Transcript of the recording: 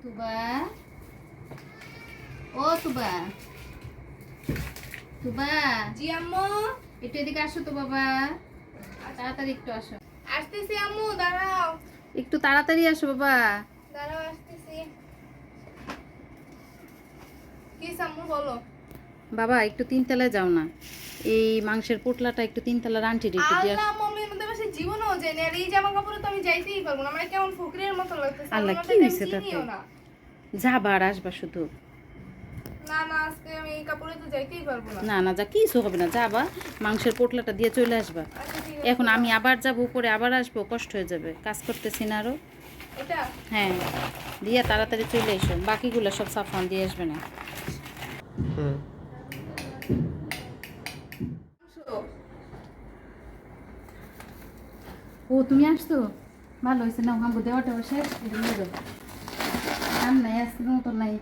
তুবা, ও তুবা, তুবা। জি আম্মু। একটু এদিকে আসো তো বাবা, তাড়াতাড়ি একটু আসো। আসতেছি আম্মু, দাঁড়াও। একটু তাড়াতাড়ি আসো বাবা। দাঁড়াও, আসতেছি। কি আম্মু বলো। বাবা একটু তিনতলায় যাও না, এই মাংসের পোটলাটা একটু তিনতলার আন্টির একটু দিয়ে আল্লাহ মম্মি, আমাদের বাসায় জীবনও যায় না, আর এই জামা কাপড়ে তো আমি যাইতেই পারবো না, আমার কেমন ফকিরের মতো লাগতেছে। আল্লাহ, আমার কি তো হয়েছে তাতে? চিনিও না। যাবা আর আসবা শুধু। না না, আজকে আমি এই কাপড়ে তো যাইতেই পারবো না। না না, যা কিছু হবে না, যাবা মাংসের পোটলাটা দিয়ে চলে আসবা। আচ্ছা ঠিক আছে। এখন আমি আবার যাবো উপরে, আবার আসবো, কষ্ট হয়ে যাবে, কাজ করতেছি না আরো। এটা হ্যাঁ, দিয়ে তাড়াতাড়ি চলে এসো, বাকিগুলো সব সাফান দিয়ে আসবে না। ও তুমি আসছো, ভালো হয়েছে। না আমাকে দেওয়াটা শেষ আর নাই, আজকে মতো নাই।